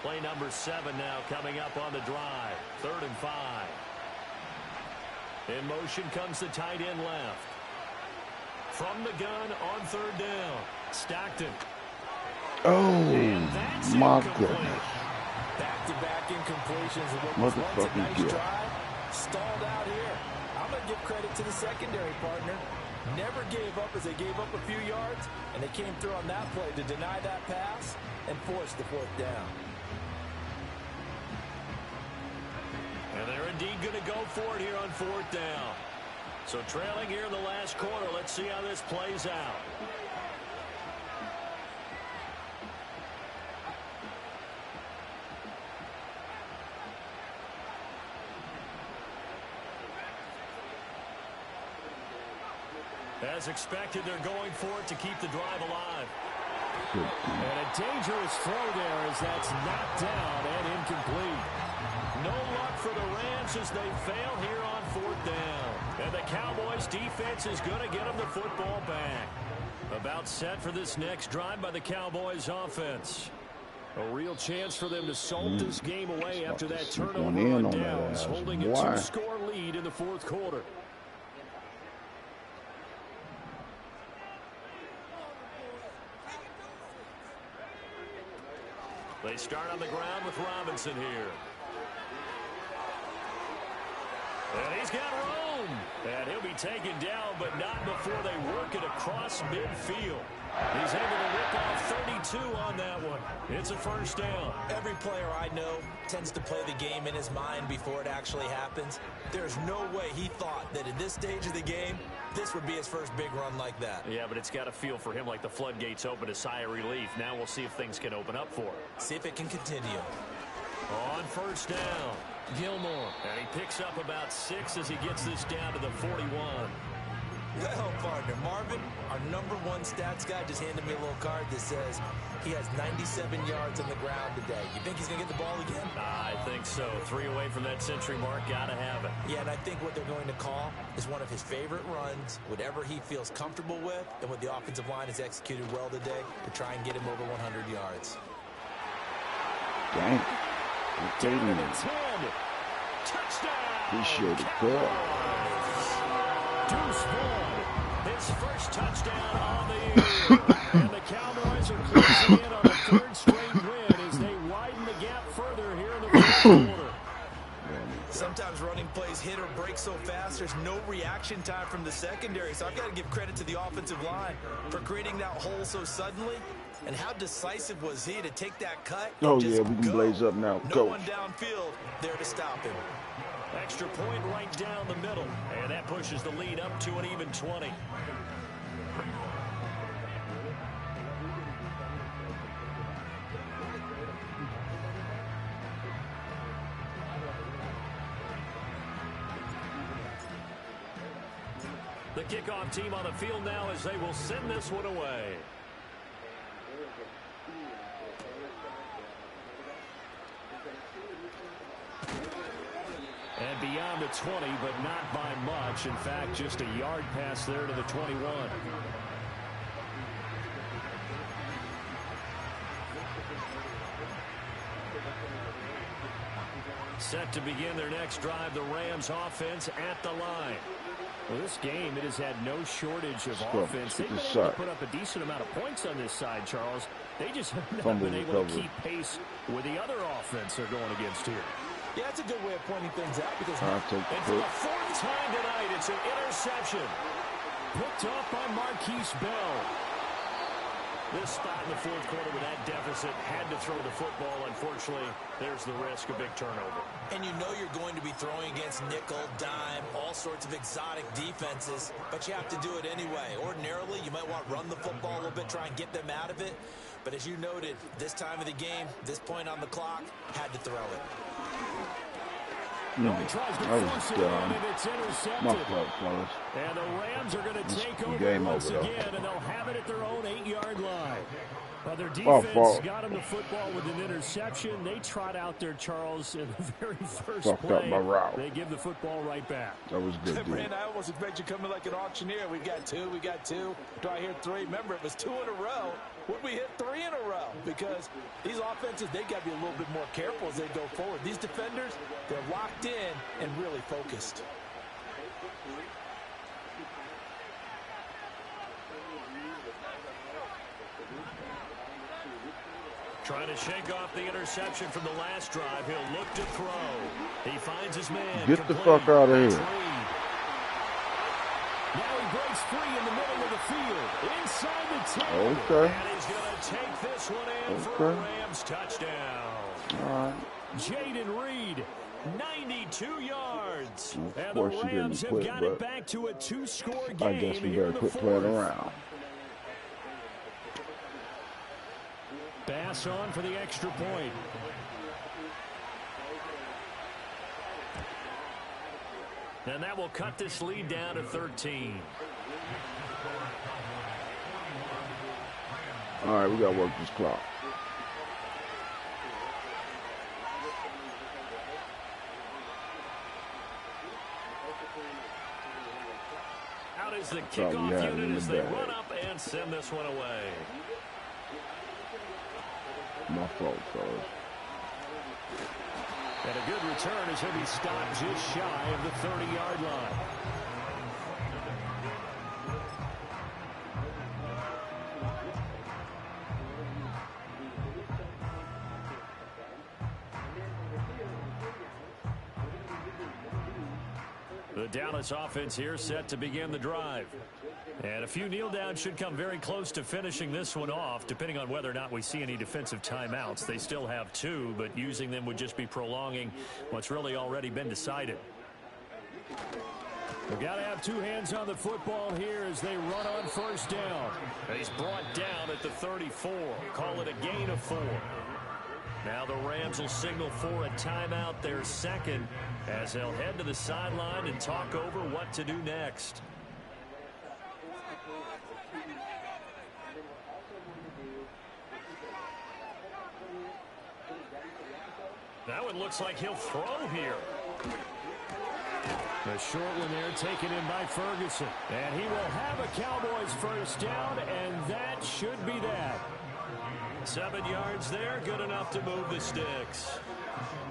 Play number 7 now coming up on the drive. 3rd and 5. In motion comes the tight end left. From the gun on 3rd down. Stockton. Oh, my goodness. situations. What was once a nice Motherfucking drive, stalled out here. I'm going to give credit to the secondary partner. Never gave up as they gave up a few yards, and they came through on that play to deny that pass and force the fourth down. And they're indeed going to go for it here on fourth down. So trailing here in the last quarter. Let's see how this plays out. As expected, they're going for it to keep the drive alive. And a dangerous throw there as that's knocked down and incomplete. No luck for the Rams as they fail here on fourth down. And the Cowboys defense is going to get them the football back. About set for this next drive by the Cowboys offense. A real chance for them to salt this game away after that turnover on downs, holding a 2-score lead in the fourth quarter. They start on the ground with Robinson here. And he's got room. And he'll be taken down, but not before they work it across midfield. He's able to rip off 32 on that one. It's a first down. Every player I know tends to play the game in his mind before it actually happens. There's no way he thought that at this stage of the game, this would be his first big run like that. Yeah, but it's got to feel for him like the floodgates open, a sigh of relief. Now we'll see if things can open up for him. See if it can continue. On first down, Gilmore. And he picks up about 6 as he gets this down to the 41. Well, partner, Marvin, our #1 stats guy, just handed me a little card that says he has 97 yards on the ground today. You think he's going to get the ball again? I think so. 3 away from that century mark. Got to have it. Yeah, and I think what they're going to call is one of his favorite runs, whatever he feels comfortable with, and what the offensive line has executed well today to try and get him over 100 yards. Dang. Touchdown. Appreciate it, Cub. Deuce Vaughn, his first touchdown on the year. And the Cowboys are closing in on a 3rd straight win as they widen the gap further here in the fourth quarter. Sometimes running plays hit or break so fast, there's no reaction time from the secondary. So I've got to give credit to the offensive line for creating that hole so suddenly. And how decisive was he to take that cut? Oh, yeah, we can blaze up now. No one downfield there to stop him. Extra point right down the middle. And that pushes the lead up to an even 20. The kickoff team on the field now as they will send this one away. And beyond the 20, but not by much. In fact, just a yard pass there to the 21. Set to begin their next drive, the Rams offense at the line. Well, this game, it has had no shortage of offense. They've been able to put up a decent amount of points on this side, Charles. They just have not been able to keep pace with the other offense they're going against here. Yeah, that's a good way of pointing things out because and for the 4th time tonight, it's an interception. Picked off by Marquise Bell. This spot in the fourth quarter with that deficit had to throw the football. Unfortunately, there's the risk of big turnover. And you know you're going to be throwing against nickel, dime, all sorts of exotic defenses, but you have to do it anyway. Ordinarily, you might want to run the football a little bit, try and get them out of it. But as you noted, this time of the game, this point on the clock, had to throw it. No, he tries to force it in, and it's intercepted. My fault, fellas. And the Rams are going to take over once again, and they'll have it at their own 8-yard line. Well, their defense got them the football with an interception. They trot out there, Charles, in the very first play. My route. They give the football right back. That was good, dude. Brand, I almost expect you coming like an auctioneer. We got two. Do I hear 3? Remember, it was 2 in a row. Would we hit 3 in a row? Because these offenses, they got to be a little bit more careful as they go forward. These defenders, they're locked in and really focused. Trying to shake off the interception from the last drive. He'll look to throw. He finds his man. Get the fuck out of here. Now he breaks free in the middle of the field. Inside the 10. Okay. And he's going to take this one in for a Rams touchdown. All right. Jaden Reed, 92 yards. Of course and the Rams you have didn't got quit, it back to a 2-score game. I guess we here better in the quit playing fourth. around. Pass on for the extra point. And that will cut this lead down to 13. All right, we got to work this clock. Out is the Probably kickoff had it unit in as the they bag. run up and send this one away. My fault, fellas. And a good return as he'll be stopped just shy of the 30-yard line. The Dallas offense here set to begin the drive. And a few kneel downs should come very close to finishing this one off, depending on whether or not we see any defensive timeouts. They still have 2, but using them would just be prolonging what's really already been decided. We've got to have 2 hands on the football here as they run on first down. He's brought down at the 34. Call it a gain of 4. Now the Rams will signal for a timeout, their second, as they'll head to the sideline and talk over what to do next. That one looks like he'll throw here. The short one there taken in by Ferguson. And he will have a Cowboys first down, and that should be that. 7 yards there, good enough to move the sticks.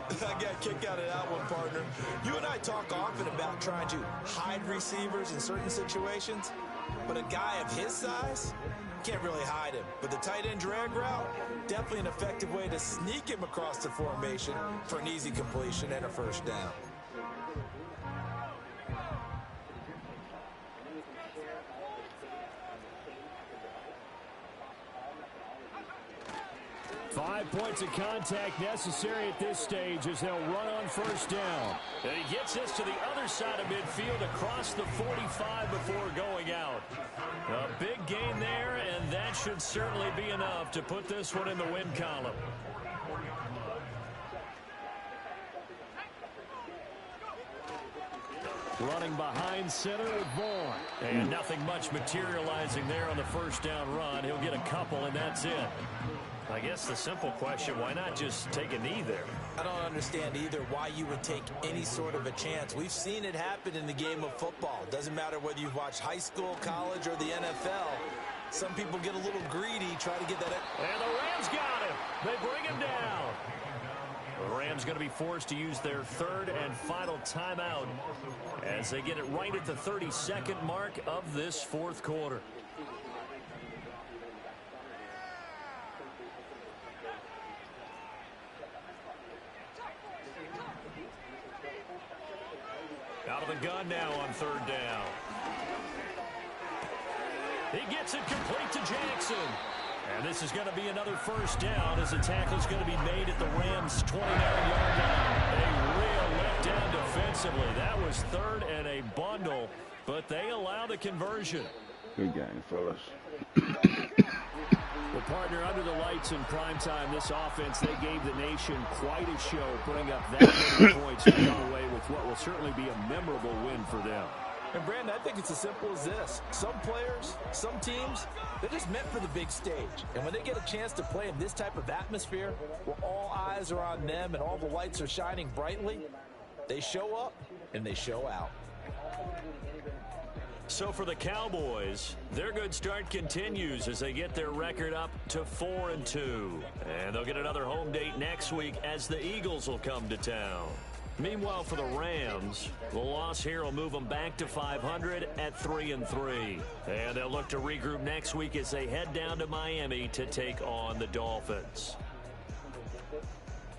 I got a kick out of that one, partner. You and I talk often about trying to hide receivers in certain situations, but a guy of his size can't really hide him. But the tight end drag route, definitely an effective way to sneak him across the formation for an easy completion and a first down. Five points of contact necessary at this stage as they'll run on first down. And he gets this to the other side of midfield across the 45 before going out. A big gain there, and that should certainly be enough to put this one in the win column. Running behind center with Vaughn. And nothing much materializing there on the first down run. He'll get a couple, and that's it. I guess the simple question, why not just take a knee there? I don't understand either why you would take any sort of a chance. We've seen it happen in the game of football. Doesn't matter whether you've watched high school, college, or the NFL. Some people get a little greedy, try to get that. And the Rams got him. They bring him down. The Rams going to be forced to use their third and final timeout as they get it right at the 32nd mark of this fourth quarter. Out of the gun now on third down. He gets it complete to Jackson. And this is going to be another first down as the tackle is going to be made at the Rams' 29-yard line. A real letdown defensively. That was third and a bundle, but they allow the conversion. Good game, fellas. Well, partner, under the lights in primetime, this offense, they gave the nation quite a show, putting up that many points to come away with what will certainly be a memorable win for them. And, Brandon, I think it's as simple as this. Some players, some teams, they're just meant for the big stage. And when they get a chance to play in this type of atmosphere where all eyes are on them and all the lights are shining brightly, they show up and they show out. So for the Cowboys, their good start continues as they get their record up to 4-2. And they'll get another home date next week as the Eagles will come to town. Meanwhile, for the Rams, the loss here will move them back to 500 at 3-3. And they'll look to regroup next week as they head down to Miami to take on the Dolphins.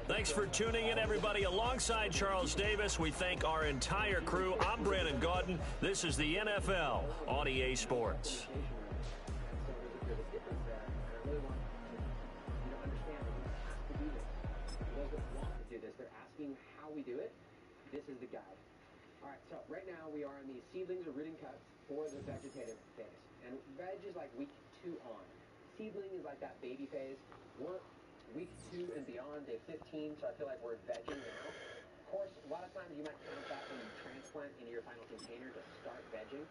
Thanks for tuning in, everybody. Alongside Charles Davis, we thank our entire crew. I'm Brandon Gaudin. This is the NFL on EA Sports. How we do it, this is the guide. All right, so right now we are in the seedlings or rooting cuts for the vegetative phase. And veg is like week 2 on. Seedling is like that baby phase. We're week 2 and beyond, day 15, so I feel like we're vegging now. Of course, a lot of times you might count that when you transplant into your final container to start vegging.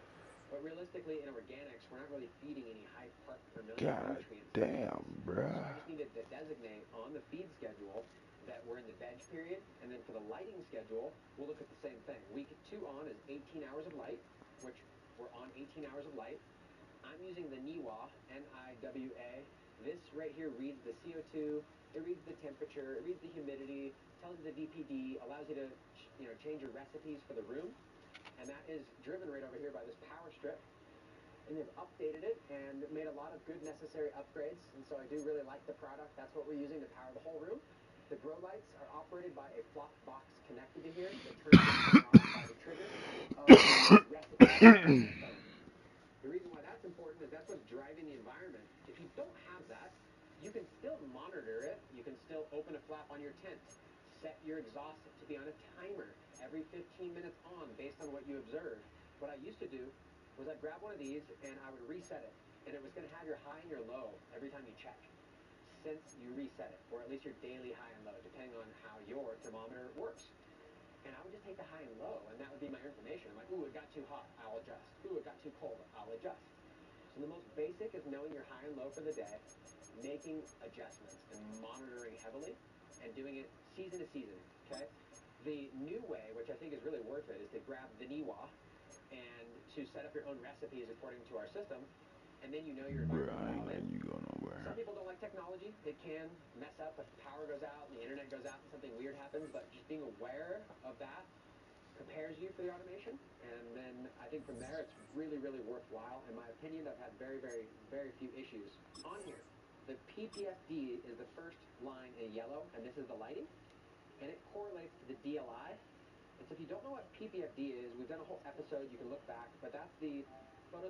But realistically, in organics, we're not really feeding any high part per million God nutrients. damn, bruh. So I just needed to designate on the feed schedule that we're in the veg period, and then for the lighting schedule, we'll look at the same thing. Week 2 on is 18 hours of light, which we're on 18 hours of light. I'm using the NIWA, N-I-W-A. This right here reads the CO2, it reads the temperature, it reads the humidity, tells you the DPD, allows you to change your recipes for the room, and that is driven right over here by this power strip. And they've updated it and made a lot of good necessary upgrades, and so I do really like the product. That's what we're using to power the whole room. The grow lights are operated by a flop box connected to here that turns on by the trigger of the recipe. The reason why that's important is that's what's driving the environment. If you don't have that, you can still monitor it. You can still open a flap on your tent, set your exhaust to be on a timer every 15 minutes on based on what you observe. What I used to do was I'd grab one of these and I would reset it, and it was going to have your high and your low every time you check, since you reset it, or at least your daily high and low, depending on how your thermometer works. And I would just take the high and low, and that would be my information. I'm like, ooh, it got too hot, I'll adjust. Ooh, it got too cold, I'll adjust. So the most basic is knowing your high and low for the day, making adjustments, and monitoring heavily, and doing it season to season, okay? The new way, which I think is really worth it, is to grab the NIWA and to set up your own recipes according to our system, and then you know your Bruh, environment. I ain't letting you go nowhere. Some people don't like technology. It can mess up if the power goes out and the internet goes out and something weird happens, but just being aware of that prepares you for the automation, and then I think from there it's really, really worthwhile. In my opinion, I've had very, very, very few issues. On here, the PPFD is the first line in yellow, and this is the lighting, and it correlates to the DLI. And so if you don't know what PPFD is, we've done a whole episode, you can look back, but that's the photosynthetic